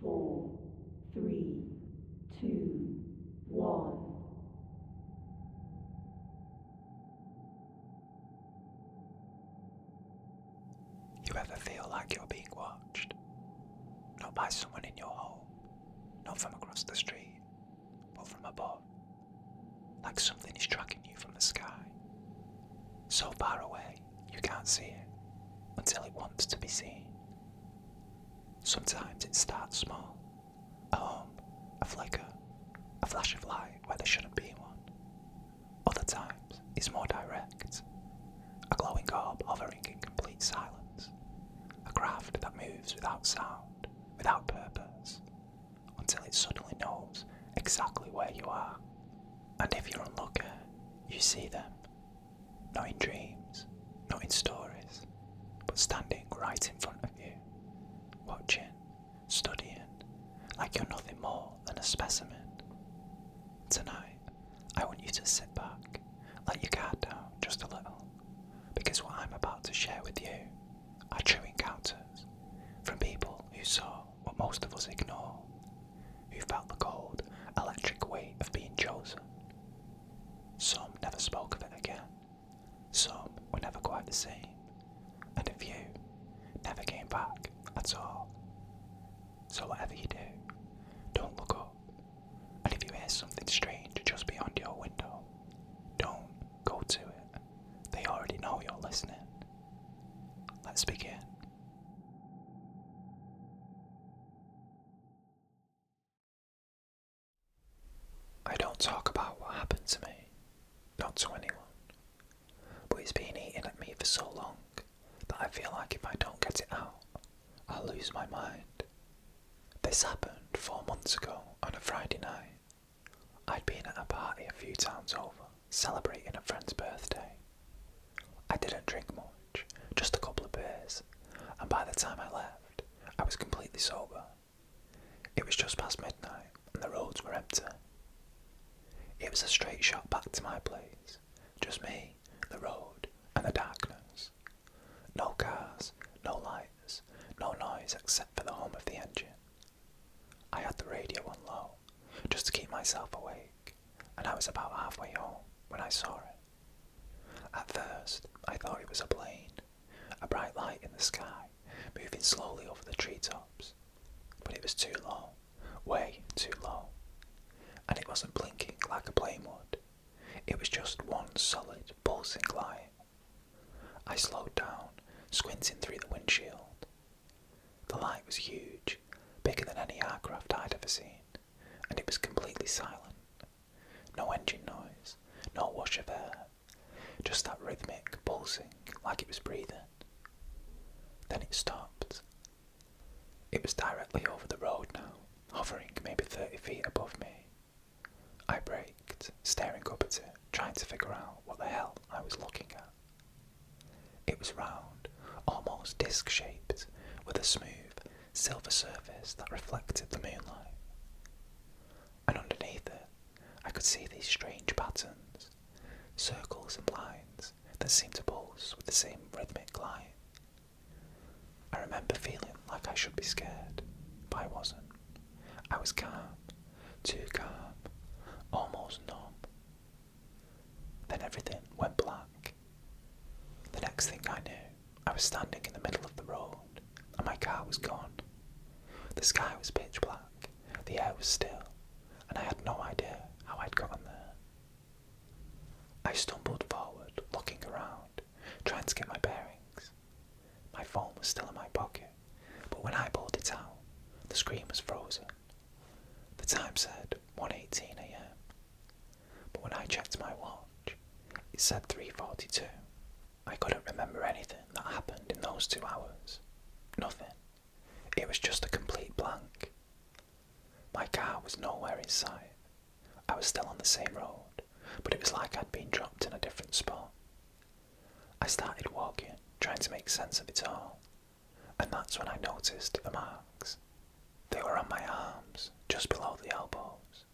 4, 3, 2, 1. You ever feel like you're being watched? Not by someone in your home, not from across the street, but from above. Like something is tracking you from the sky. So far away, you can't see it until it wants to be seen. Sometimes it starts small. A hum, a flicker, a flash of light where there shouldn't be one. Other times, it's more direct. A glowing orb hovering in complete silence. A craft that moves without sound, without purpose, until it suddenly knows exactly where you are. And if you're unlucky, you see them. Not in dreams, not in stories, but standing right in front of you, watching, studying, like you're nothing more than a specimen. Tonight, I want you to sit back, let your guard down just a little, because what I'm about to share with you are true encounters from people who saw what most of us ignore, who felt the cold, electric weight of being chosen. Some never spoke of it again, some were never quite the same, and a few never came back at all. So whatever you do, don't look up, and if you hear something strange just beyond your window, don't go to it. They already know you're listening. Let's begin. I don't talk about what happened to me, not to anyone, but it's been eating at me for so long that I feel like if I don't get it out, I'll lose my mind. This happened 4 months ago on a Friday night. I'd been at a party a few towns over, celebrating a friend's birthday. I didn't drink much, just a couple of beers, and by the time I left, I was completely sober. It was just past midnight, and the roads were empty. It was a straight shot back to my place, just me, the road, and the darkness. No cars, no lights, no noise except for the hum of the engine. I had the radio on low, just to keep myself awake, and I was about halfway home when I saw it. At first, I thought it was a plane, a bright light in the sky, moving slowly over the treetops. But it was too low, way too low, and it wasn't blinking like a plane would. It was just one solid, pulsing light. I slowed down, squinting through the windshield. The light was huge, bigger than any aircraft I'd ever seen, and it was completely silent. No engine noise, no wash of air, just that rhythmic pulsing like it was breathing. Then it stopped. It was directly over the road now, hovering maybe 30 feet above me. I braked, staring up at it, trying to figure out what the hell I was looking at. It was round, almost disc-shaped, with a smooth, silver surface that reflected the moonlight. And underneath it, I could see these strange patterns, circles and lines that seemed to pulse with the same rhythmic light. I remember feeling like I should be scared, but I wasn't. I was calm, too calm, almost numb. Then everything went black. The next thing I knew, I was standing in the middle of the road, and my car was gone. The sky was pitch black, the air was still, and I had no idea how I'd gotten there. I stumbled forward, looking around, trying to get my bearings. My phone was still in my pocket, but when I pulled it out, the screen was frozen. The time said 1:18 a.m, but when I checked my watch, it said 3:42. I couldn't remember anything that happened in those 2 hours. Nothing. It was just a complete blank. My car was nowhere in sight. I was still on the same road, but it was like I'd been dropped in a different spot. I started walking, trying to make sense of it all, and that's when I noticed the marks. They were on my arms, just below the elbows.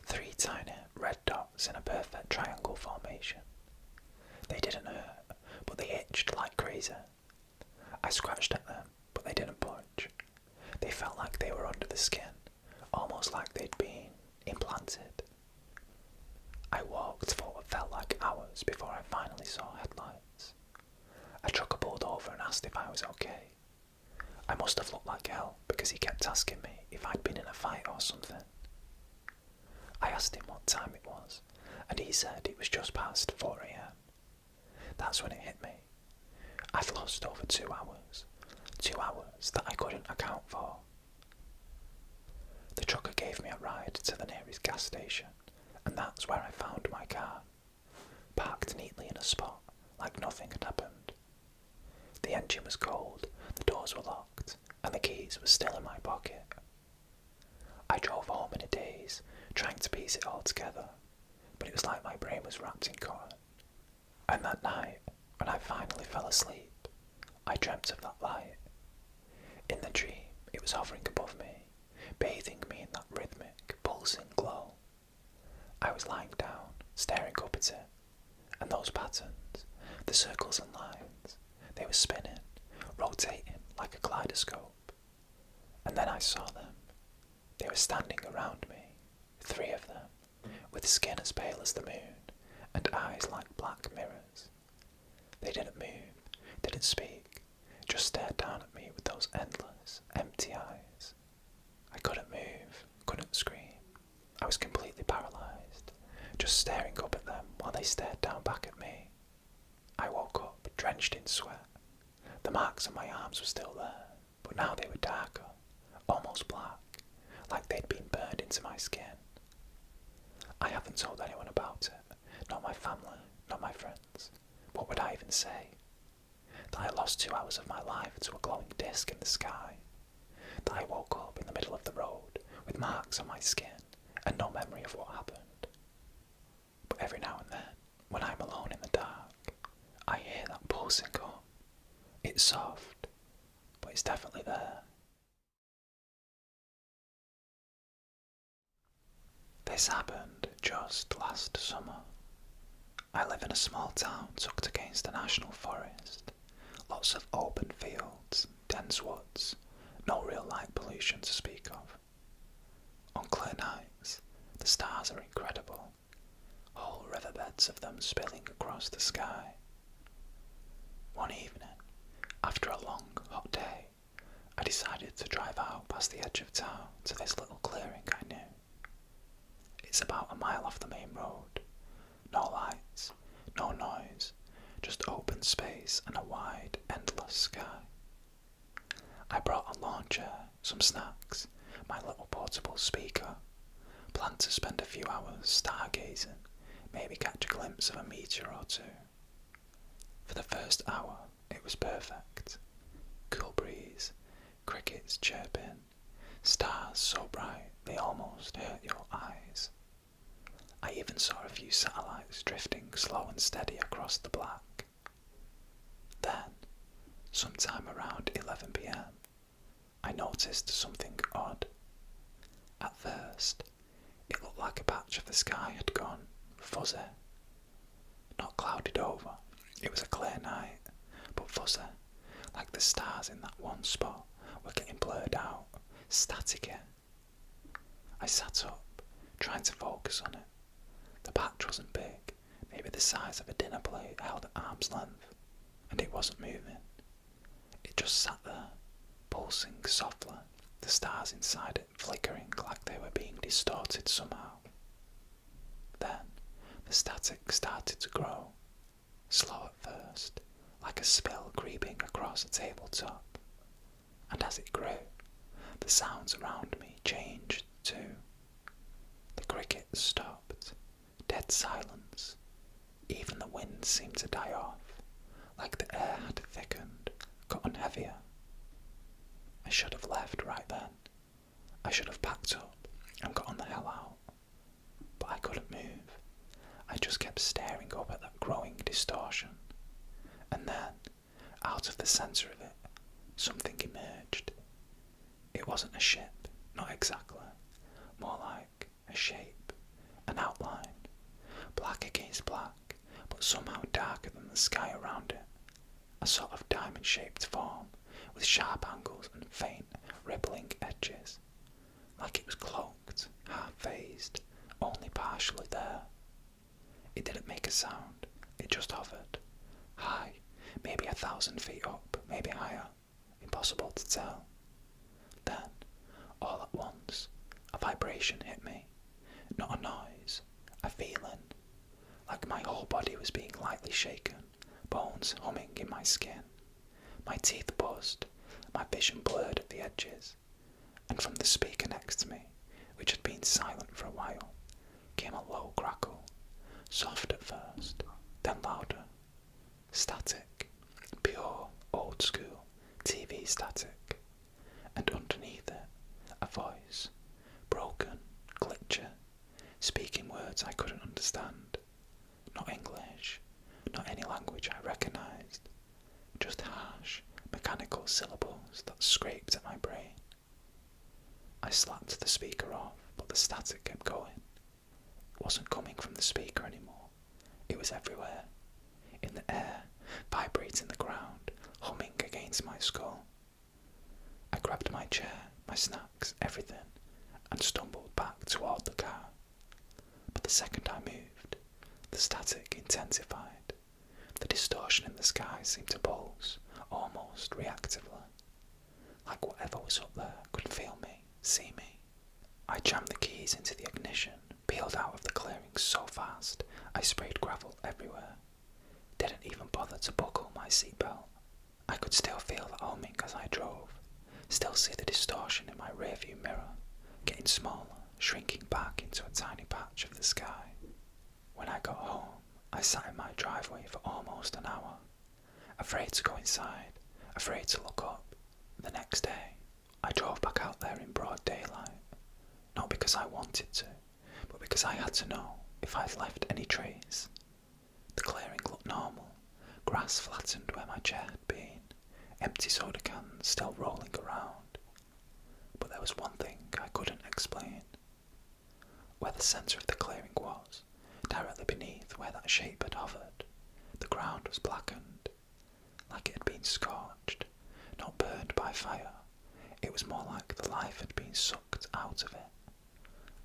3 tiny red dots in a perfect triangle formation. They didn't hurt, but they itched like crazy. I scratched at them, but they didn't budge. They felt like they were under the skin, almost like they'd been implanted. I walked for what felt like hours before I finally saw headlights. A trucker pulled over and asked if I was okay. I must have looked like hell because he kept asking me if I'd been in a fight or something. I asked him what time it was, and he said it was just past 4 a.m. That's when it hit me. I'd lost over 2 hours. 2 hours that I couldn't account for. The trucker gave me a ride to the nearest gas station, and that's where I found my car, parked neatly in a spot like nothing had happened. The engine was cold, the doors were locked, and the keys were still in my pocket. I drove home in a daze, trying to piece it all together, but it was like my brain was wrapped in cotton. And that night, when I finally fell asleep, I dreamt of that light. In the dream, it was hovering above me, bathing me in that rhythmic, pulsing glow. I was lying down, staring up at it, and those patterns, the circles and lines, they were spinning, rotating like a kaleidoscope. And then I saw them. They were standing around me, 3 of them, with skin as pale as the moon, and eyes like black mirrors. They didn't move, didn't speak, just stared down at me with those endless, empty eyes. I couldn't move, couldn't scream. I was completely paralysed, just staring up at them while they stared down back at me. I woke up, drenched in sweat. The marks on my arms were still there, but now they were darker, almost black, like they'd been burned into my skin. I haven't told anyone about it, not my family, not my friends. What would I even say? That I lost 2 hours of my life to a glowing disc in the sky. That I woke up in the middle of the road with marks on my skin and no memory of what happened. But every now and then, when I'm alone in the dark, I hear that pulsing hum. It's soft, but it's definitely there. This happened just last summer. I live in a small town tucked against a national forest. Lots of open fields, dense woods, no real light pollution to speak of. On clear nights, the stars are incredible, whole riverbeds of them spilling across the sky. One evening, after a long, hot day, I decided to drive out past the edge of town to this little clearing I knew. It's about a mile off the main road. No lights, no noise, just open space and a wide, endless sky. I brought a lawn chair, some snacks, my little portable speaker, planned to spend a few hours stargazing, maybe catch a glimpse of a meteor or two. For the first hour, it was perfect. Cool breeze, crickets chirping, stars so bright they almost hurt your eyes. I even saw a few satellites drifting slow and steady across the black. Then, sometime around 11 p.m, I noticed something odd. At first, it looked like a patch of the sky had gone fuzzy. Not clouded over, it was a clear night, but fuzzy, like the stars in that one spot were getting blurred out, staticky. I sat up, trying to focus on it. The patch wasn't big, maybe the size of a dinner plate held at arm's length, and it wasn't moving. It just sat there, pulsing softly, the stars inside it flickering like they were being distorted somehow. Then, the static started to grow, slow at first, like a spill creeping across a tabletop. And as it grew, the sounds around me changed too. The crickets stopped, dead silence. Even the wind seemed to die off, like the air had thickened, gotten heavier. I should have left right then. I should have packed up and got on the hell out. But I couldn't move. I just kept staring up at that growing distortion. And then, out of the centre of it, something emerged. It wasn't a ship, not exactly. More like a shape, an outline. Black against black, but somehow darker than the sky around it. A sort of diamond-shaped form, with sharp angles and faint, rippling edges. like it was cloaked, half-phased, only partially there. It didn't make a sound, it just hovered, high, maybe 1,000 feet up, maybe higher, impossible to tell. Then, all at once, a vibration hit me, not a noise, a feeling, like my whole body was being lightly shaken, bones humming in my skin. My teeth buzzed, my vision blurred at the edges, and from the speaker next to me, which had been silent for a while, came a low crackle, soft at first, then louder. Static, pure, old school, TV static, and underneath it, a voice, broken, glitchy, speaking words I couldn't understand. Not English, not any language I recognised, just harsh, mechanical syllables that scraped at my brain. I slapped the speaker off, but the static kept going. It wasn't coming from the speaker anymore. It was everywhere. In the air, vibrating the ground, humming against my skull. I grabbed my chair, my snacks, everything, and stumbled back toward the car. But the second I moved, the static intensified. The distortion in the sky seemed to pulse, almost reactively, like whatever was up there could feel me, see me. I jammed the keys into the ignition, peeled out of the clearing so fast I sprayed gravel everywhere. Didn't even bother to buckle my seatbelt. I could still feel the humming as I drove, still see the distortion in my rearview mirror, getting smaller, shrinking back into a tiny patch of the sky. When I got home, I sat in my driveway for almost an hour, afraid to go inside, afraid to look up. The next day, I drove back out there in broad daylight, not because I wanted to, but because I had to know if I'd left any trace. The clearing looked normal, grass flattened where my chair had been, empty soda cans still rolling around. But there was one thing I couldn't explain. Where the centre of the clearing was, directly beneath where that shape had hovered, the ground was blackened, like it had been scorched, not burned by fire. It was more like the life had been sucked out of it.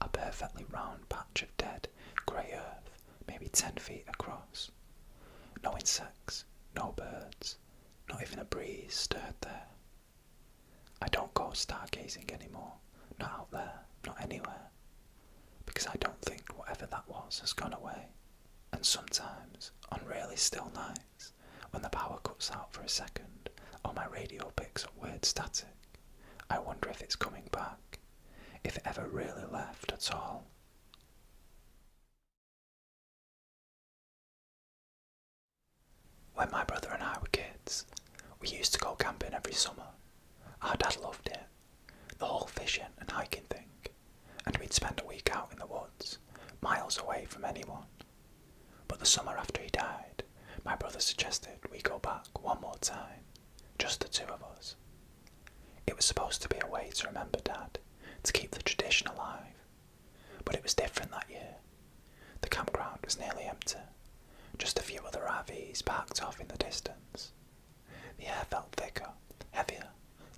A perfectly round patch of dead, grey earth, maybe 10 feet across. No insects, no birds, not even a breeze stirred there. I don't go stargazing anymore, not out there, not anywhere, because I don't think whatever that was has gone away. And sometimes, on really still nights, when the power cuts out for a second, or my radio picks up weird static, I wonder if it's coming back, if it ever really left at all. When my brother and I were kids, we used to go camping every summer. Our dad loved it, the whole fishing and hiking thing, and we'd spend a week out in the woods, miles away from anyone. But the summer after he died, my brother suggested we go back one more time, just the two of us. It was supposed to be a way to remember Dad, to keep the tradition alive, but it was different that year. The campground was nearly empty, just a few other RVs parked off in the distance. The air felt thicker, heavier,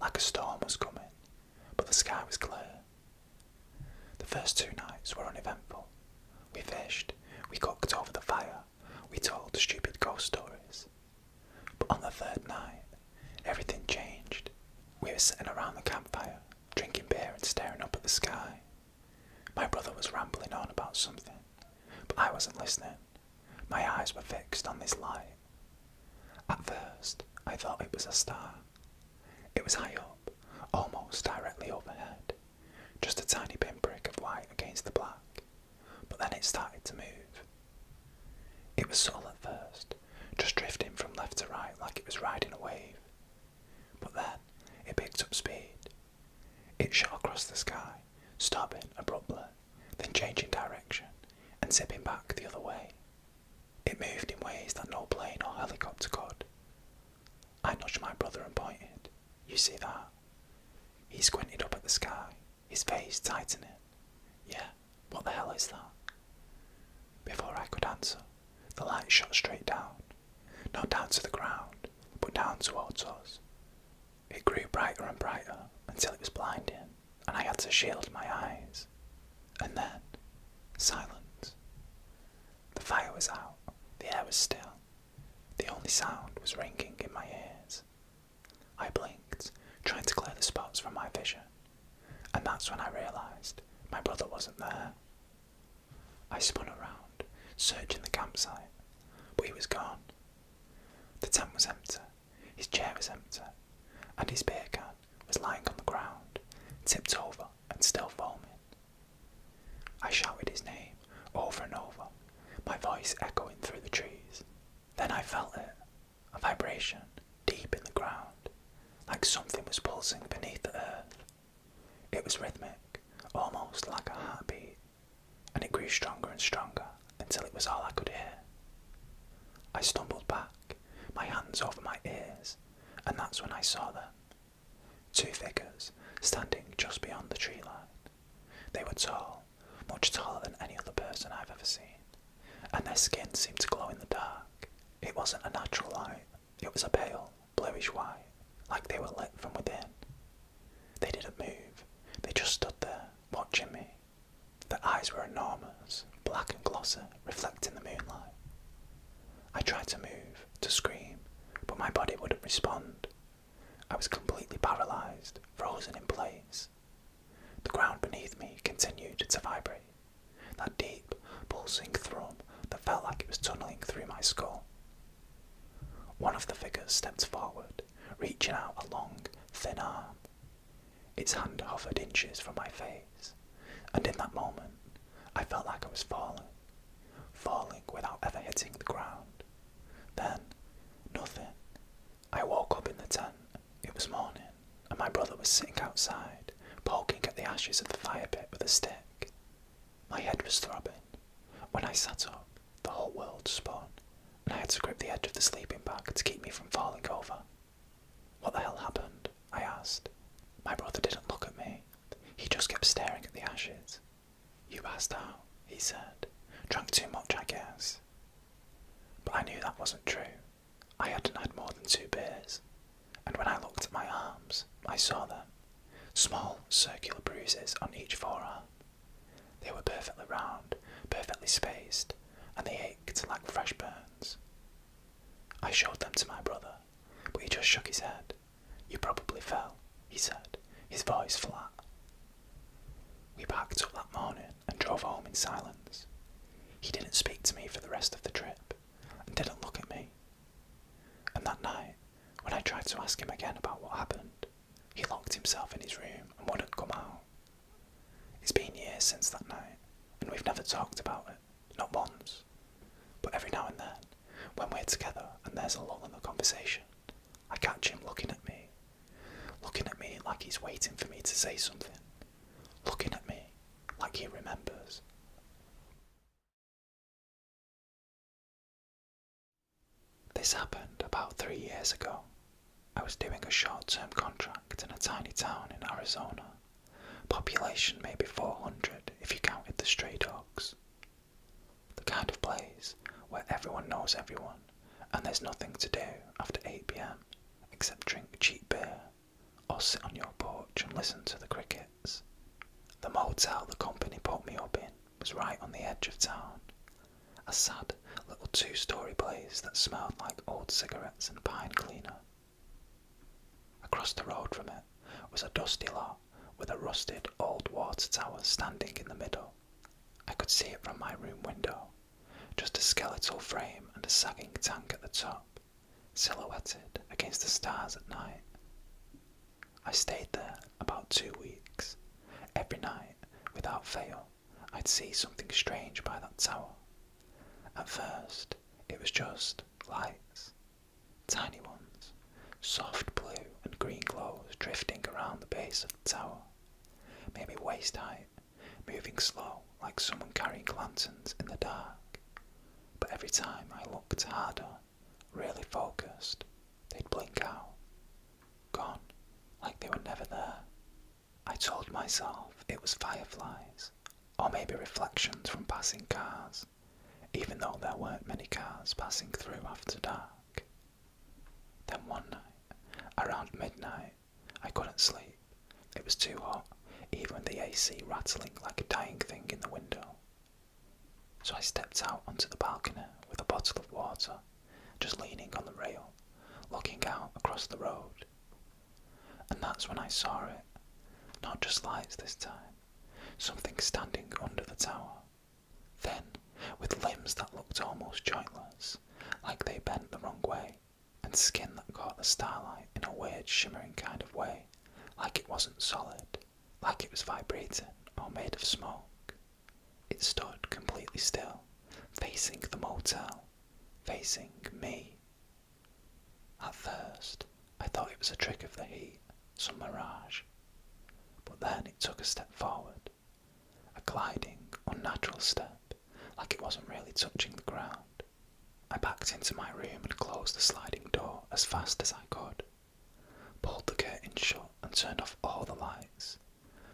like a storm was coming, but the sky was clear. The first 2 nights were uneventful. We fished, we cooked over the fire, we told stupid ghost stories. But on the 3rd night, everything changed. We were sitting around the campfire, drinking beer and staring up at the sky. My brother was rambling on about something, but I wasn't listening. My eyes were fixed on this light. At first, I thought it was a star. It was high up, almost directly overhead, just a tiny pinprick of light against the black, but then it started to move. It was subtle at first, just drifting from left to right like it was riding a wave. But then, it picked up speed. It shot across the sky, stopping abruptly, then changing direction, and zipping back the other way. It moved in ways that no plane or helicopter could. I nudged my brother and pointed. You see that? He squinted up at the sky, his face tightening. Yeah, what the hell is that? Before I could answer, the light shot straight down. Not down to the ground, but down towards us. It grew brighter and brighter until it was blinding, and and I had to shield my eyes. And then, silence. The fire was out, the air was still. The only sound was ringing in my ears. I blinked, trying to clear the spots from my vision, and that's when I realised my brother wasn't there. I spun around, searching the campsite, but he was gone. The tent was empty, his chair was empty, and his beer can was lying on the ground, tipped over and still foaming. I shouted his name over and over, my voice echoing through the trees. Then I felt it, a vibration deep in the ground, like something was pulsing beneath the earth. It was rhythmic, almost like a heartbeat, and it grew stronger and stronger until it was all I could hear. I stumbled back, my hands over my ears, and that's when I saw them. Two figures standing just beyond the tree line. They were tall, much taller than any other person I've ever seen, and their skin seemed to glow in the dark. It wasn't a natural light, it was a pale, bluish white, like they were lit from within. They didn't move, they just stood there, watching me. Their eyes were enormous, black and glossy, reflecting the moonlight. I tried to move, to scream, but my body wouldn't respond. I was completely paralysed, frozen in place. The ground beneath me continued to vibrate, that deep, pulsing thrum that felt like it was tunnelling through my skull. One of the figures stepped forward, reaching out a long, thin arm. Its hand hovered inches from my face, and in that moment, I felt like I was falling without ever hitting the ground. Then, nothing. I woke up in the tent. It was morning, and my brother was sitting outside, poking at the ashes of the fire pit with a stick. My head was throbbing. When I sat up, the whole world spun, and I had to grip the edge of the sleeping bag to keep me from falling over. What the hell happened? I asked. My brother didn't look at me. He just kept staring at the ashes. You passed out, he said. Drank too much, I guess. But I knew that wasn't true. I hadn't had more than 2 beers, and when I looked at my arms, I saw them. Small, circular bruises on each forearm. They were perfectly round, perfectly spaced, and they ached like fresh burns. I showed them to my brother, but he just shook his head. You probably fell, he said, his voice flat. We packed up that morning and drove home in silence. He didn't speak to me for the rest of the trip, and didn't look at me. And that night, when I tried to ask him again about what happened, he locked himself in his room and wouldn't come out. It's been years since that night, and we've never talked about it, not once. But every now and then, when we're together and there's a lull in the conversation, I catch him looking at me like he's waiting for me to say something, looking at me like he remembers. This happened about 3 years ago. I was doing a short-term contract in a tiny town in Arizona. Population maybe 400 if you counted the stray dogs. The kind of place where everyone knows everyone and there's nothing to do after 8 p.m. except drink cheap beer or sit on your porch and listen to the crickets. The motel the company put me up in was right on the edge of town. A sad little 2-story place that smelled like old cigarettes and pine cleaner. Across the road from it was a dusty lot with a rusted old water tower standing in the middle. I could see it from my room window, just a skeletal frame and a sagging tank at the top, silhouetted against the stars at night. I stayed there about 2 weeks. Every night, without fail, I'd see something strange by that tower. At first, it was just lights, tiny ones, soft blue and green glows drifting around the base of the tower, maybe waist height, moving slow like someone carrying lanterns in the dark. But every time I looked harder, really focused, they'd blink out, gone, like they were never there. I told myself it was fireflies, or maybe reflections from passing cars, even though there weren't many cars passing through after dark. Then one night, around midnight, I couldn't sleep. It was too hot, even with the AC rattling like a dying thing in the window. So I stepped out onto the balcony with a bottle of water, just leaning on the rail, looking out across the road. And that's when I saw it. Not just lights this time, something standing under the tower. Thin, with limbs that looked almost jointless, like they bent the wrong way, and skin that caught the starlight in a weird shimmering kind of way, like it wasn't solid, like it was vibrating or made of smoke. It stood completely still, facing the motel, facing me. At first, I thought it was a trick of the heat, some mirage. But then it took a step forward, a gliding, unnatural step, like it wasn't really touching the ground. I backed into my room and closed the sliding door as fast as I could, pulled the curtain shut and turned off all the lights.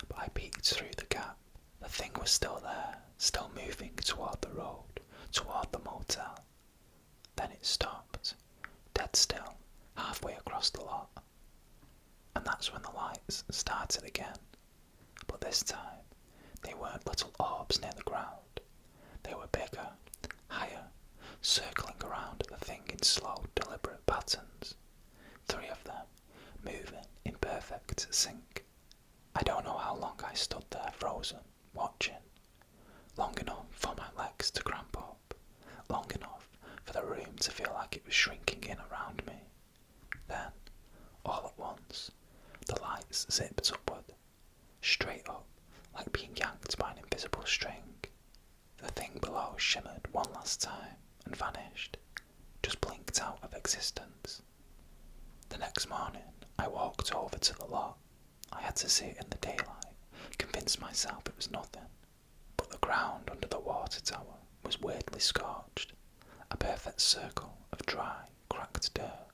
But I peeked through the gap. The thing was still there, still moving toward the road, toward the motel. Then it stopped, dead still, halfway across the lot. And that's when the lights started again. But this time, they weren't little orbs near the ground. They were bigger, higher, circling around the thing in slow, deliberate patterns. 3 of them, moving in perfect sync. I don't know how long I stood there frozen, watching. Long enough for my legs to cramp up. Long enough for the room to feel like it was shrinking in around me. Then, all at once, the lights zipped upward, straight up, like being yanked by an invisible string. The thing below shimmered one last time and vanished, just blinked out of existence. The next morning, I walked over to the lot. I had to see it in the daylight, convince myself it was nothing. But the ground under the water tower was weirdly scorched, a perfect circle of dry, cracked dirt,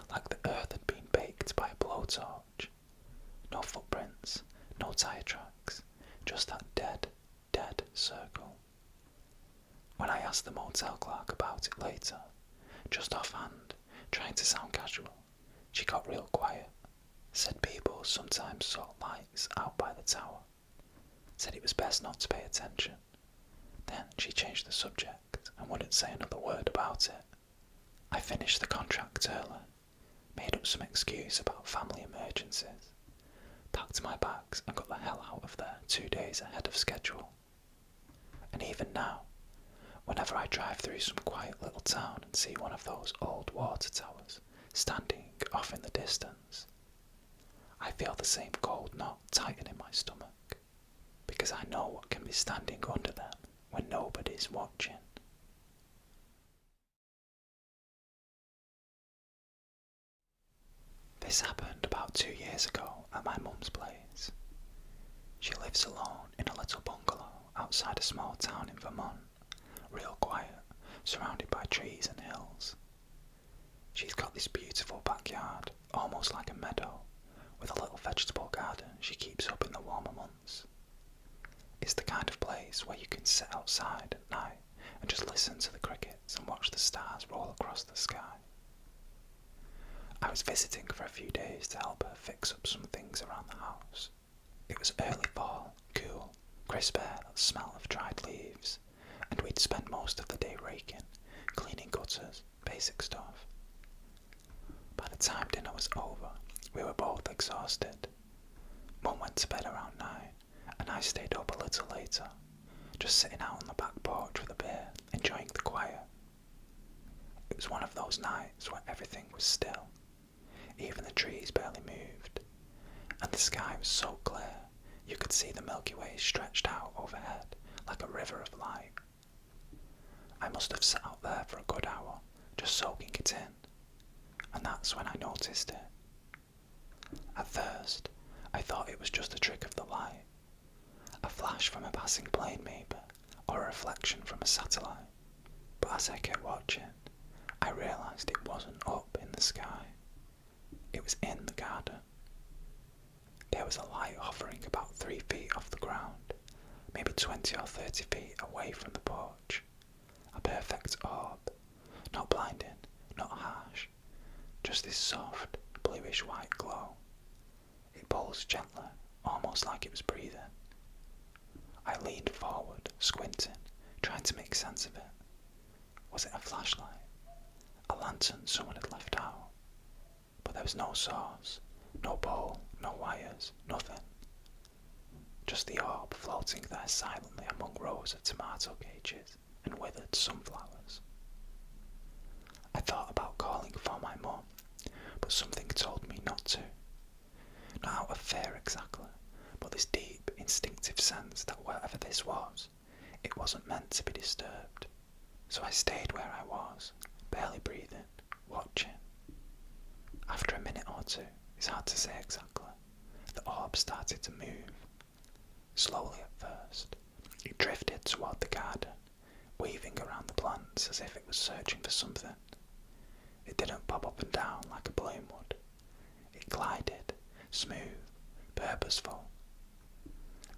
like the earth had been baked by a blowtorch. No footprints, no tire tracks, just that dead circle. When I asked the motel clerk about it later, just offhand, trying to sound casual, she got real quiet. Said people sometimes saw lights out by the tower. Said it was best not to pay attention. Then she changed the subject and wouldn't say another word about it. I finished the contract early, made up some excuse about family emergencies, packed my bags and got the hell out of there 2 days ahead of schedule. And even now, whenever I drive through some quiet little town and see one of those old water towers standing off in the distance, I feel the same cold knot tighten in my stomach, because I know what can be standing under them when nobody's watching. This happened about 2 years ago at my mum's place. She lives alone in a little bungalow outside a small town in Vermont, real quiet, surrounded by trees and hills. She's got this beautiful backyard, almost like a meadow, with a little vegetable garden she keeps up in the warmer months. It's the kind of place where you can sit outside at night and just listen to the crickets and watch the stars roll across the sky. I was visiting for a few days to help her fix up some things around the house. It was early fall, cool, crisp air that smelled of dried leaves, and we'd spent most of the day raking, cleaning gutters, basic stuff. By the time dinner was over, we were both exhausted. Mum went to bed around 9, and I stayed up a little later, just sitting out on the back porch with a beer, enjoying the quiet. It was one of those nights where everything was still. Even the trees barely moved, and the sky was so clear you could see the Milky Way stretched out overhead like a river of light. I must have sat out there for a good hour, just soaking it in, and that's when I noticed it. At first, I thought it was just a trick of the light, a flash from a passing plane maybe, or a reflection from a satellite. But as I kept watching, I realised it wasn't up in the sky. It was in the garden. There was a light hovering about 3 feet off the ground, maybe 20 or 30 feet away from the porch. A perfect orb, not blinding, not harsh, just this soft, bluish white glow. It pulsed gently, almost like it was breathing. I leaned forward, squinting, trying to make sense of it. Was it a flashlight? A lantern someone had left out? But there was no source, no bowl, no wires, nothing. Just the orb floating there silently among rows of tomato cages and withered sunflowers. I thought about calling for my mum, but something told me not to. Not out of fear exactly, but this deep, instinctive sense that whatever this was, it wasn't meant to be disturbed. So I stayed where I was, barely breathing, watching. After a minute or two, it's hard to say exactly, the orb started to move. Slowly at first, it drifted toward the garden, weaving around the plants as if it was searching for something. It didn't pop up and down like a balloon would. It glided, smooth, purposeful.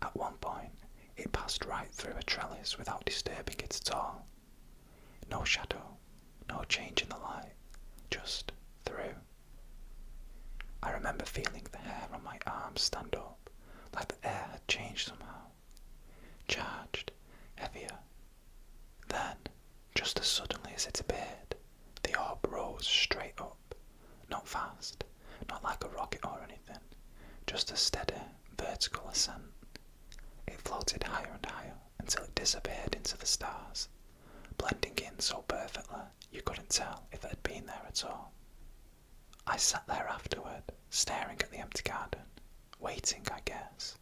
At one point, it passed right through a trellis without disturbing it at all. No shadow, no change in the light, just through. I remember feeling the hair on my arms stand up, like the air had changed somehow. Charged, heavier. Then, just as suddenly as it appeared, the orb rose straight up. Not fast, not like a rocket or anything, just a steady, vertical ascent. It floated higher and higher until it disappeared into the stars, blending in so perfectly you couldn't tell if it had been there at all. I sat there afterward, staring at the empty garden, waiting, I guess,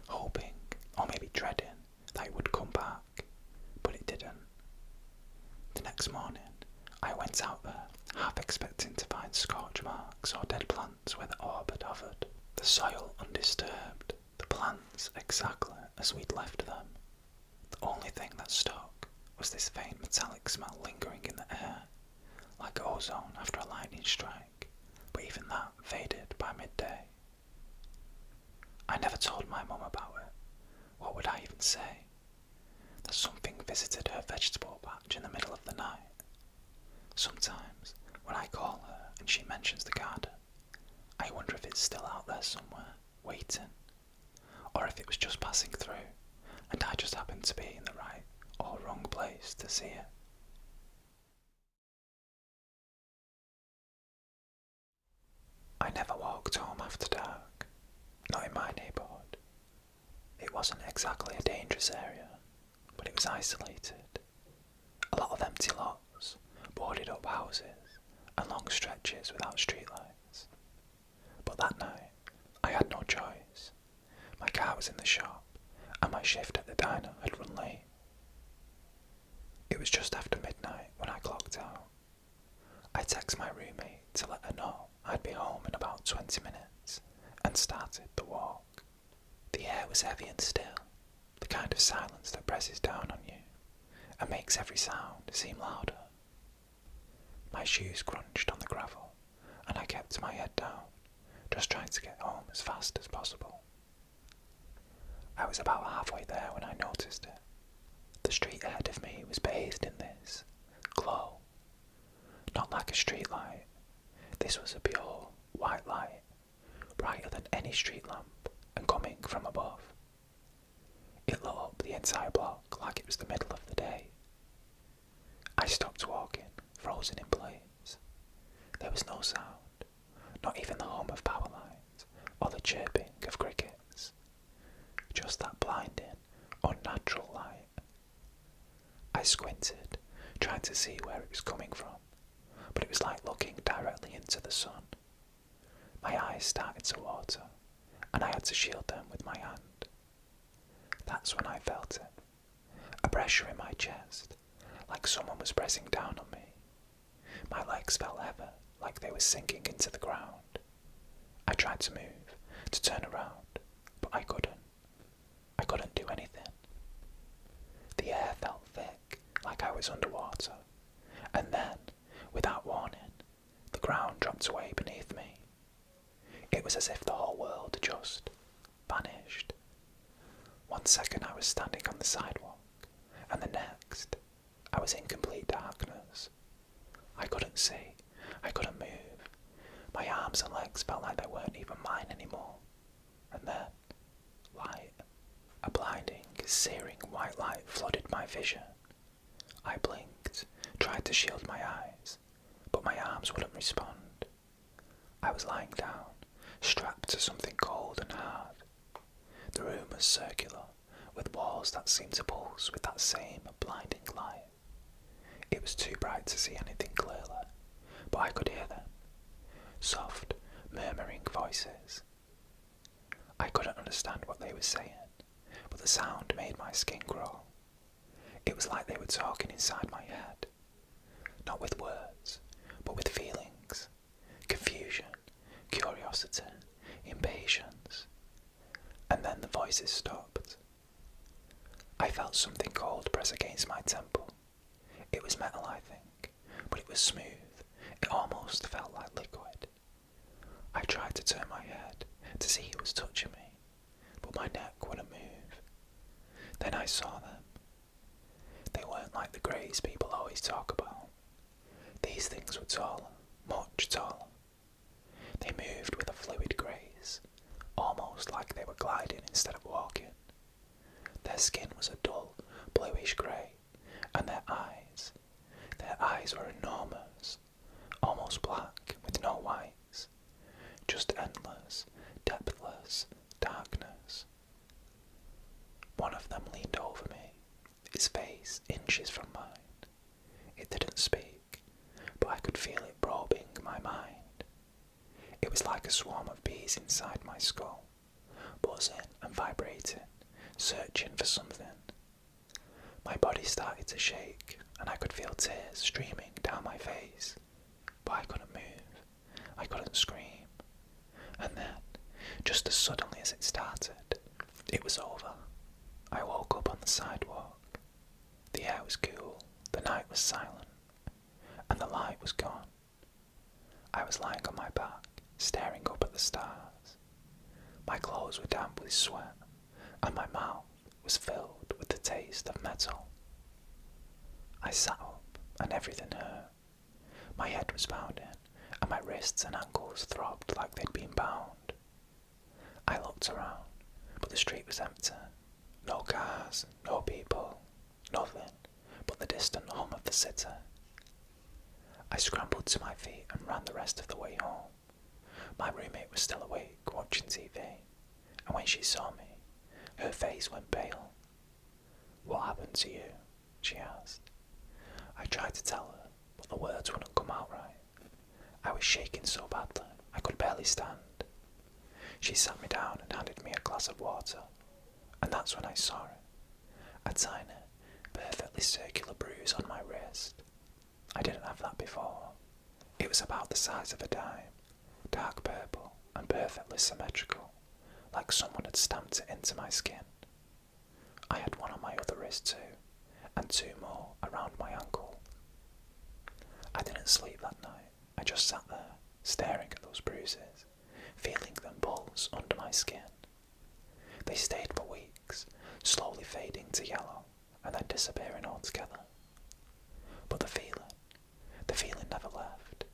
hoping, or maybe dreading, that it would come back, but it didn't. The next morning, I went out there, half expecting to find scorch marks or dead plants where the orb had hovered. The soil undisturbed, the plants exactly as we'd left them. The only thing that stuck was this faint metallic smell lingering in the air, like ozone after a lightning strike, but even that faded by midday. I never told my mum about it. What would I even say? That something visited her vegetable patch in the middle of the night. Sometimes, when I call her and she mentions the garden, I wonder if it's still out there somewhere, waiting, or if it was just passing through, and I just happened to be in the right or wrong place to see it. I never walked home after dark, not in my neighbourhood. It wasn't exactly a dangerous area, but it was isolated. A lot of empty lots, boarded up houses, and long stretches without streetlights. But that night, I had no choice. My car was in the shop, and my shift at the diner had run late. It was just after midnight when I clocked out. I texted my roommate to let her know I'd be home in about 20 minutes, and started the walk. The air was heavy and still, the kind of silence that presses down on you, and makes every sound seem louder. My shoes crunched on the gravel, and I kept my head down, just trying to get home as fast as possible. I was about halfway there when I noticed it. The street ahead of me was bathed in this glow. Not like a street light. This was a pure white light, brighter than any street lamp, and coming from above. It lit up the entire block like it was the middle of the day. I stopped walking, frozen in place. There was no sound, not even the hum of power lines or the chirping of crickets. Just that blinding, unnatural light. I squinted, trying to see where it was coming from, but it was like looking directly into the sun. My eyes started to water, and I had to shield them with my hand. That's when I felt it. A pressure in my chest, like someone was pressing down on me. My legs felt heavy, like they were sinking into the ground. I tried to move, to turn around, but I couldn't. I couldn't do anything. The air felt thick, like I was underwater, and then, without warning, the ground dropped away beneath me. It was as if the whole world just vanished. 1 second I was standing on the sidewalk, and the next, I was in complete darkness. I couldn't see, I couldn't move. My arms and legs felt like they weren't even mine anymore. And then, searing white light flooded my vision. I blinked, tried to shield my eyes, but my arms wouldn't respond. I was lying down, strapped to something cold and hard. The room was circular, with walls that seemed to pulse with that same blinding light. It was too bright to see anything clearly, but I could hear them. Soft, murmuring voices. I couldn't understand what they were saying, but the sound made my skin crawl. It was like they were talking inside my head, not with words, but with feelings, confusion, curiosity, impatience. And then the voices stopped. I felt something cold press against my temple. It was metal, I think, but it was smooth. It almost felt like liquid. I tried to turn my head to see who was touching me, but my neck wouldn't move. Then I saw them. They weren't like the greys people always talk about. These things were taller, much taller. They moved with a fluid grace, almost like they were gliding instead of walking. Their skin was a dull, bluish grey, and their eyes were enormous, almost black with no whites, just endless, depthless darkness. One of them leaned over me, its face inches from mine. It didn't speak, but I could feel it probing my mind. It was like a swarm of bees inside my skull, buzzing and vibrating, searching for something. My body started to shake, and I could feel tears streaming down my face, but I couldn't move, I couldn't scream. And then, just as suddenly as it started, it was over. I woke up on the sidewalk. The air was cool, the night was silent, and the light was gone. I was lying on my back, staring up at the stars. My clothes were damp with sweat, and my mouth was filled with the taste of metal. I sat up, and everything hurt. My head was pounding, and my wrists and ankles throbbed like they'd been bound. I looked around, but the street was empty. No cars, no people, nothing but the distant hum of the city. I scrambled to my feet and ran the rest of the way home. My roommate was still awake, watching TV, and when she saw me, her face went pale. "What happened to you?" she asked. I tried to tell her, but the words wouldn't come out right. I was shaking so badly, I could barely stand. She sat me down and handed me a glass of water, and that's when I saw it. A tiny, perfectly circular bruise on my wrist. I didn't have that before. It was about the size of a dime, dark purple and perfectly symmetrical, like someone had stamped it into my skin. I had one on my other wrist too, and two more around my ankle. I didn't sleep that night. I just sat there, staring at those bruises, feeling them pulse under my skin. They stayed for weeks, slowly fading to yellow, and then disappearing altogether. But the feeling never left.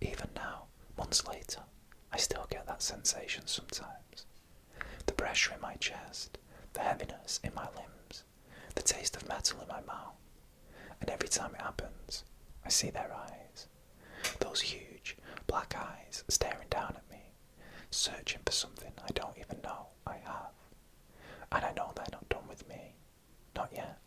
Even now, months later, I still get that sensation sometimes. The pressure in my chest, the heaviness in my limbs, the taste of metal in my mouth. And every time it happens, I see their eyes. Those huge, black eyes staring down at me, searching for something I don't even know I have. And I know they're not done with me. Not yet.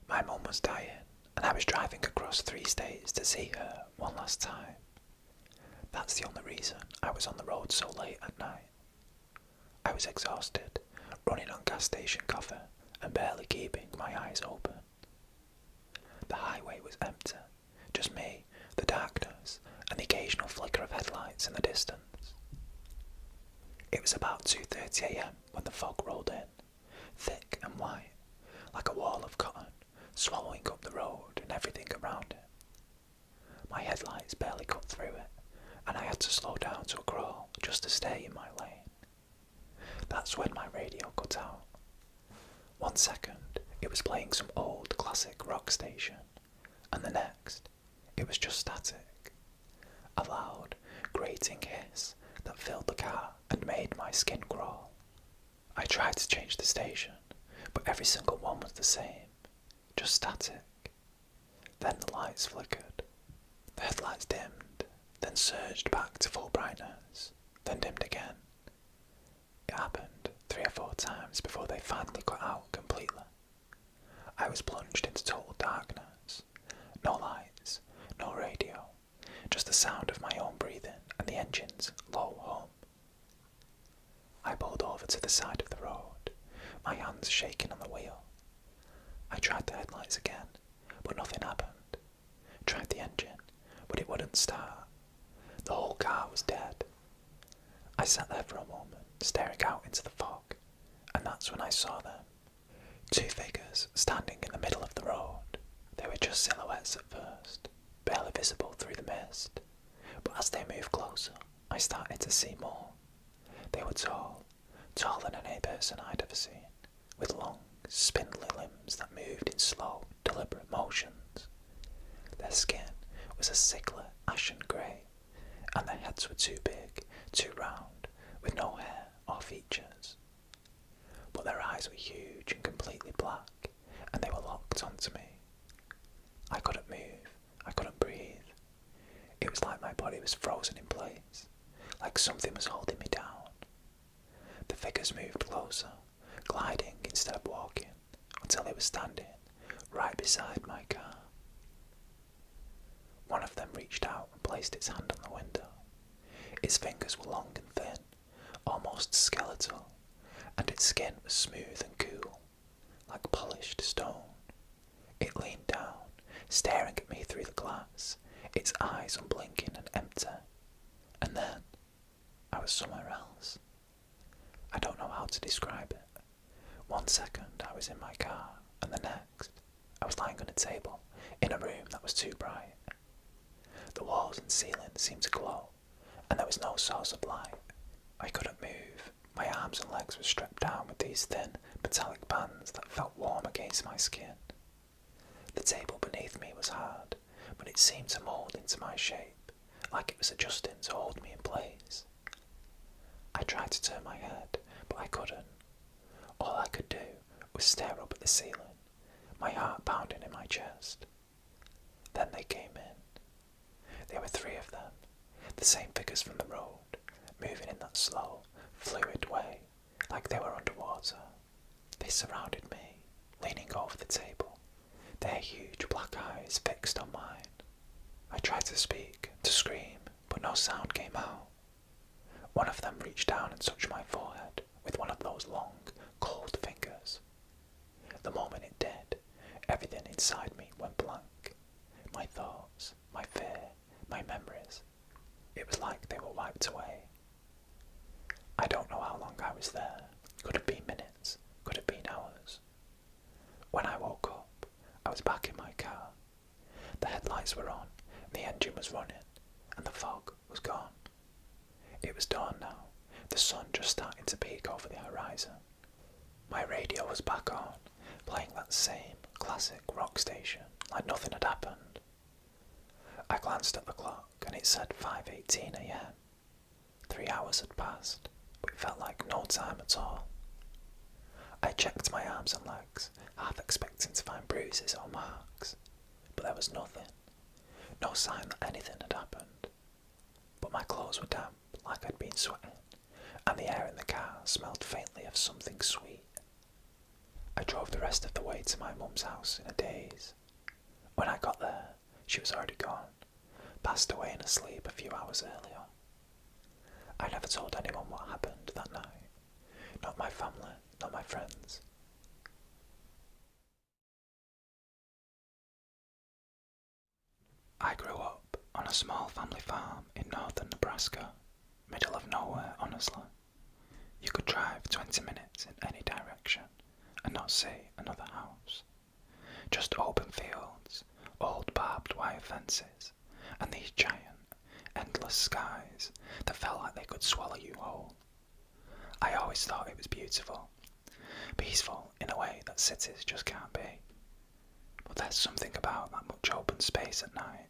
My mum was dying, and I was driving across 3 states to see her one last time. That's the only reason I was on the road so late at night. I was exhausted, running on gas station coffee and barely keeping my eyes open. The highway was empty, just me, the darkness, and the occasional flicker of headlights in the distance. It was about 2:30 a.m. when the fog rolled in, thick and white, like a wall of cotton, swallowing up the road and everything around it. My headlights barely cut through it, and I had to slow down to a crawl just to stay in my lane. That's when my radio cut out. 1 second, it was playing some old classic rock station, and the next, it was just static. A loud, grating hiss that filled the car and made my skin crawl. I tried to change the station, but every single one was the same, just static. Then the lights flickered. The headlights dimmed, then surged back to full brightness, then dimmed again. It happened 3 or 4 times before they finally cut out completely. I was plunged into total darkness. No lights, no radio, just the sound of my own breathing and the engine's low hum. I pulled over to the side of the road, my hands shaking on the wheel. I tried the headlights again, but nothing happened. Tried the engine, but it wouldn't start. The whole car was dead. I sat there for a moment, staring out into the fog, and that's when I saw them. 2 figures standing in the middle of the road. They were just silhouettes at first, barely visible through the mist, but as they moved closer, I started to see more. They were tall, taller than any person I'd ever seen, with long, spindly limbs that moved in slow, deliberate motions. Their skin was a sickly, ashen grey, and their heads were too big, too round, with no hair or features. But their eyes were huge and completely black, and they were locked onto me. I couldn't move, I couldn't breathe. It was like my body was frozen in place, like something was holding me down. The figures moved closer, gliding instead of walking, until they were standing right beside my car. One of them reached out and placed its hand on the window. Its fingers were long and thin, almost skeletal, and its skin was smooth and cool, like polished stone. It leaned down, staring at me through the glass, its eyes unblinking and empty. And then, I was somewhere else. I don't know how to describe it. 1 second I was in my car, and the next, I was lying on a table, in a room that was too bright. The walls and ceiling seemed to glow, and there was no source of light. I couldn't move. My arms and legs were strapped down with these thin, metallic bands that felt warm against my skin. The table beneath me was hard, but it seemed to mould into my shape, like it was adjusting to hold me in place. I tried to turn my head, but I couldn't. All I could do was stare up at the ceiling, my heart pounding in my chest. Then they came in. There were 3 of them, the same figures from the road, moving in that slow, fluid way, like they were underwater. They surrounded me, leaning over the table, their huge black eyes fixed on mine. I tried to speak, to scream, but no sound came out. One of them reached down and touched my forehead with one of those long, cold fingers. The moment it did, everything inside me went blank. My thoughts, my fear, my memories. It was like they were wiped away. I don't know how long I was there. Could have been minutes, could have been hours. When I woke up, I was back in my car. The headlights were on, the engine was running, and the fog was gone. It was dawn now, the sun just starting to peek over the horizon. My radio was back on, playing that same classic rock station, like nothing had happened. I glanced at the clock and it said 5:18 a.m. 3 hours had passed, but it felt like no time at all. I checked my arms and legs, half expecting to find bruises or marks, but there was nothing. No sign that anything had happened. But my clothes were damp, like I'd been sweating, and the air in the car smelled faintly of something sweet. I drove the rest of the way to my mum's house in a daze. When I got there, she was already gone, passed away in a sleep a few hours earlier. I never told anyone what happened that night. Not my family, not my friends. I grew up on a small family farm in northern Nebraska, middle of nowhere, honestly. You could drive 20 minutes in any direction and not see another house. Just open fields, old barbed wire fences, and these giant, endless skies that felt like they could swallow you whole. I always thought it was beautiful, peaceful in a way that cities just can't be. But there's something about that much open space at night.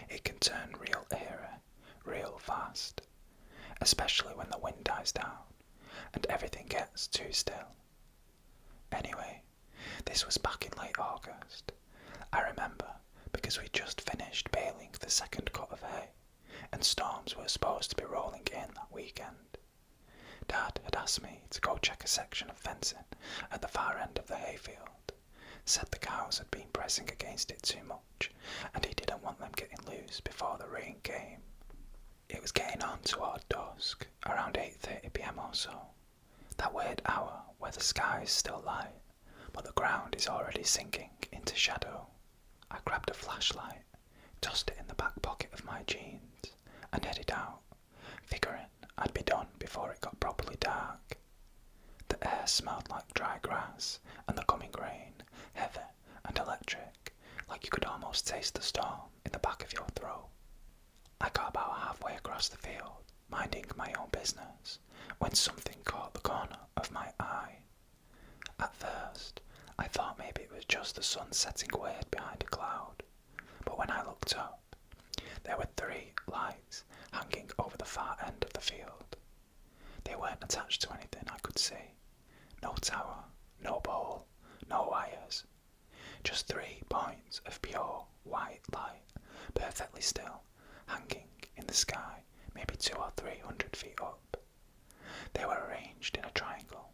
It can turn real eerie, real fast, especially when the wind dies down and everything gets too still. Anyway, this was back in late August. I remember because we'd just finished baling the second cut of hay, and storms were supposed to be rolling in that weekend. Dad had asked me to go check a section of fencing at the far end of the hayfield, said the cows had been pressing against it too much, and he didn't want them getting loose before the rain came. It was getting on toward dusk, around 8:30 p.m. or so, that weird hour where the sky is still light, but the ground is already sinking into shadow. I grabbed a flashlight, tossed it in the back pocket of my jeans, and headed out, figuring I'd be done before it got properly dark. The air smelled like dry grass and the coming rain, heavy and electric, like you could almost taste the storm in the back of your throat. I got about halfway across the field, minding my own business, when something caught the corner of my eye. At first, I thought maybe it was just the sun setting weird behind a cloud, but when I looked up, there were 3 lights hanging over the far end of the field. They weren't attached to anything I could see. No tower, no pole, no wires. Just 3 points of pure white light, perfectly still, hanging in the sky, maybe 200 or 300 feet up. They were arranged in a triangle,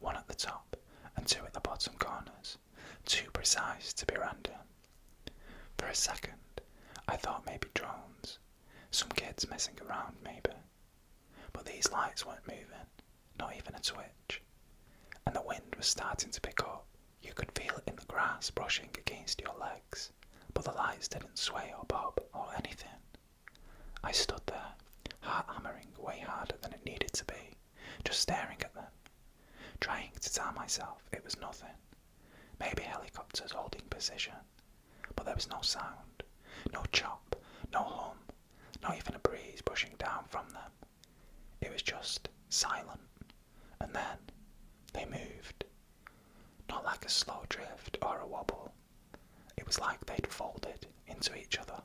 1 at the top and 2 at the bottom corners, too precise to be random. For a second, I thought maybe drones, some kids messing around maybe. But these lights weren't moving, not even a twitch. And the wind was starting to pick up. You could feel it in the grass brushing against your legs, but the lights didn't sway or bob or anything. I stood there, heart hammering way harder than it needed to be, just staring at them, trying to tell myself it was nothing. Maybe helicopters holding position, but there was no sound, no chop, no hum, not even a breeze brushing down from them. It was just silent, and then they moved. Not like a slow drift or a wobble. It was like they'd folded into each other.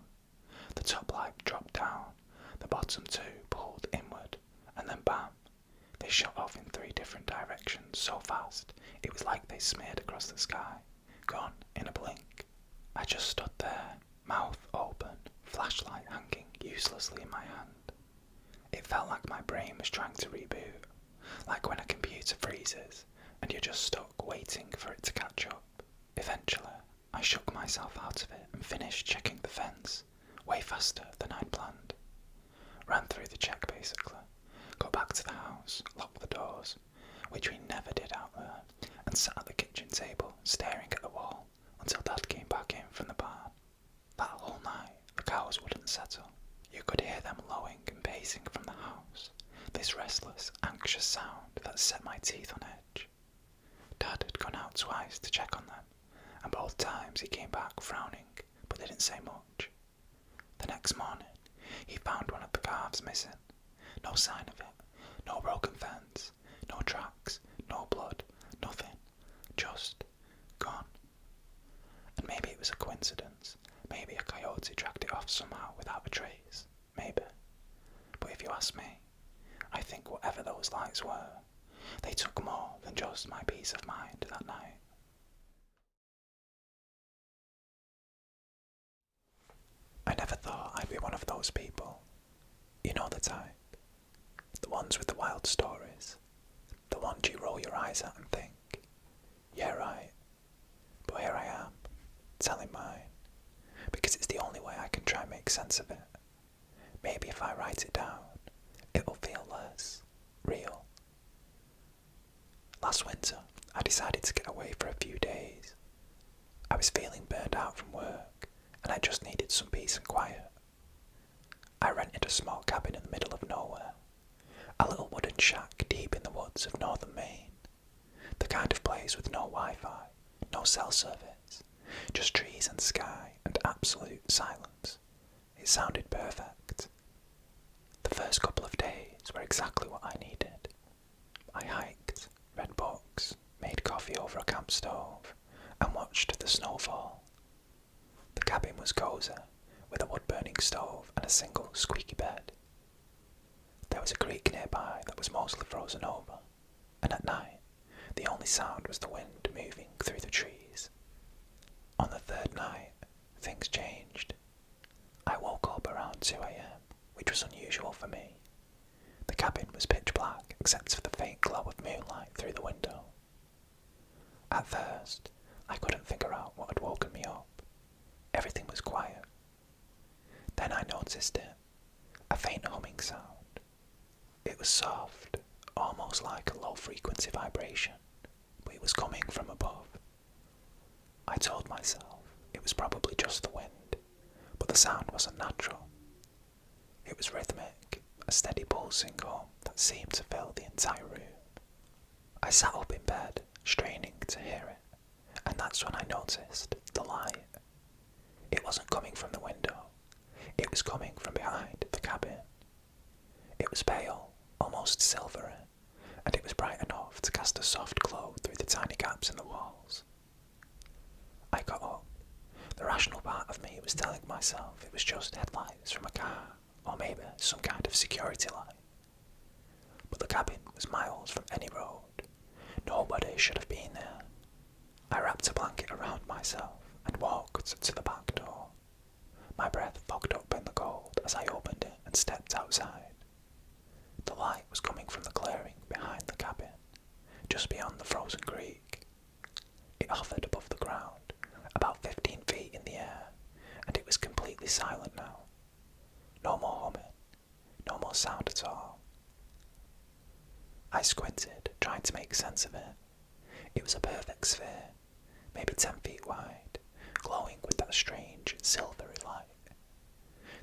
The top light dropped down, the bottom 2 pulled inward, and then bam, they shot off in 3 different directions so fast it was like they smeared across the sky, gone in a blink. I just stood there, mouth open, flashlight hanging uselessly in my hand. It felt like my brain was trying to reboot, like when a computer freezes and you're just stuck waiting for it to catch up. Eventually, I shook myself out of it and finished checking the fence, way faster than I'd planned. Ran through the check basically, got back to the house, locked the doors, which we never did out there, and sat at the kitchen table staring at the wall until Dad came back in from the barn. That whole night, the cows wouldn't settle. You could hear them lowing and pacing from the house, this restless, anxious sound that set my teeth on edge. Dad had gone out twice to check on them, and both times he came back frowning, but didn't say much. The next morning, he found one of the calves missing. No sign of it, no broken fence, no tracks, no blood, nothing, just gone. And maybe it was a coincidence, maybe a coyote dragged it off somehow without a trace, maybe. But if you ask me, I think whatever those lights were, they took more than just my peace of mind that night. I never thought I'd be one of those people. You know the type. The ones with the wild stories. The ones you roll your eyes at and think, yeah right, but here I am, telling mine, because it's the only way I can try and make sense of it. Maybe if I write it down, it'll feel less real. Last winter, I decided to get away for a few days. I was feeling burned out from work, and I just needed some peace and quiet. I rented a small cabin in the middle of nowhere, a little wooden shack deep in the woods of northern Maine, the kind of place with no Wi-Fi, no cell service, just trees and sky and absolute silence. It sounded perfect. The first couple of days were exactly what I needed. I hiked, read books, made coffee over a camp stove, and watched the snow fall. The cabin was cosy, with a wood-burning stove and a single squeaky bed. There was a creek nearby that was mostly frozen over, and at night, the only sound was the wind moving through the trees. On the third night, things changed. I woke up around 2 a.m, which was unusual for me. The cabin was pitch black except for the faint glow of moonlight through the window. At first, I couldn't figure out what had woken me up. Everything was quiet. Then I noticed it, a faint humming sound. It was soft, almost like a low-frequency vibration, but it was coming from above. I told myself it was probably just the wind, but the sound wasn't natural. It was rhythmic, a steady pulsing hum that seemed to fill the entire room. I sat up in bed, straining to hear it, and that's when I noticed the light. It wasn't coming from the window, it was coming from behind the cabin. It was pale, almost silvery, and it was bright enough to cast a soft glow through the tiny gaps in the walls. I got up. The rational part of me was telling myself it was just headlights from a car, or maybe some kind of security light. But the cabin was miles from any road. Nobody should have been there. I wrapped a blanket around myself and walked to the back door. My breath fogged up in the cold as I opened it and stepped outside. The light was coming from the clearing behind the cabin, just beyond the frozen creek. It hovered above the ground, about 15 feet in the air, and it was completely silent now. No more humming, no more sound at all. I squinted, trying to make sense of it. It was a perfect sphere, maybe 10 feet wide, glowing with that strange silvery light.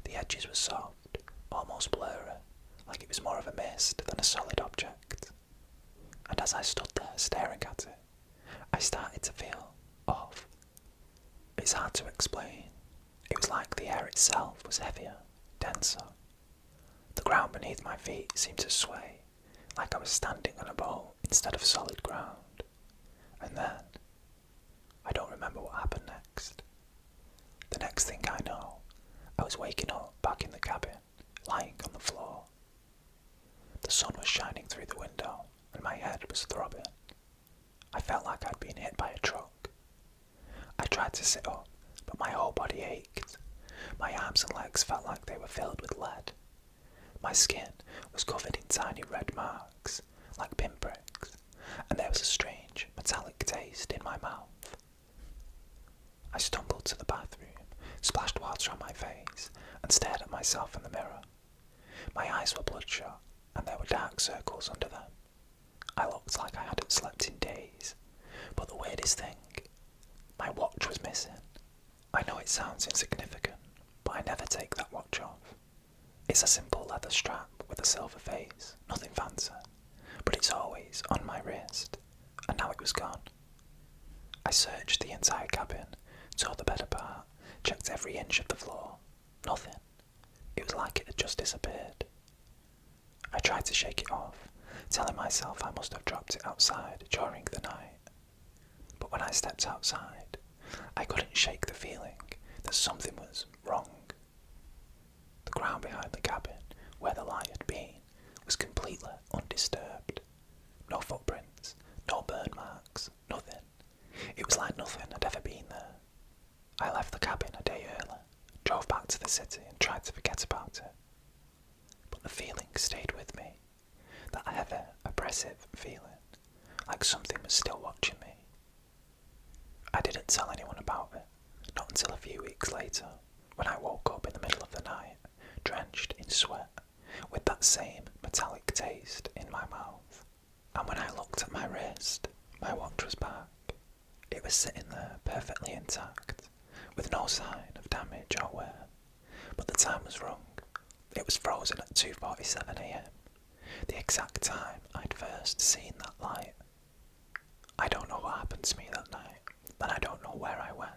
The edges were soft, almost blurry, like it was more of a mist than a solid object. And as I stood there staring at it, I started to feel off. It's hard to explain. It was like the air itself was heavier, denser. The ground beneath my feet seemed to sway, like I was standing on a boat instead of solid ground. And then, I don't remember what happened next. The next thing I know, I was waking up back in the cabin, lying on the floor. The sun was shining through the window, and my head was throbbing. I felt like I'd been hit by a truck. I tried to sit up, but my whole body ached. My arms and legs felt like they were filled with lead. My skin was covered in tiny red marks, like pinpricks, and there was a strange metallic taste in my mouth. I stumbled to the bathroom, splashed water on my face, and stared at myself in the mirror. My eyes were bloodshot, and there were dark circles under them. I looked like I hadn't slept in days, but the weirdest thing, my watch was missing. I know it sounds insignificant, but I never take that watch off. It's a simple leather strap with a silver face, nothing fancy, but it's always on my wrist, and now it was gone. I searched the entire cabin, tore the bed apart, checked every inch of the floor. Nothing. It was like it had just disappeared. I tried to shake it off, telling myself I must have dropped it outside during the night. But when I stepped outside, I couldn't shake the feeling that something was wrong. The ground behind the cabin, where the light had been, was completely undisturbed. No footprints, no burn marks, nothing. It was like nothing had ever been there. I left the cabin a day early, drove back to the city and tried to forget about it. But the feeling stayed with me, that heavy, oppressive feeling, like something was still watching me. I didn't tell anyone about it, not until a few weeks later, when I woke up in the middle of the night, drenched in sweat, with that same metallic taste in my mouth. And when I looked at my wrist, my watch was back. It was sitting there perfectly intact, with no sign of damage or wear. But the time was wrong. It was frozen at 2:47 a.m, the exact time I'd first seen that light. I don't know what happened to me that night, and I don't know where I went.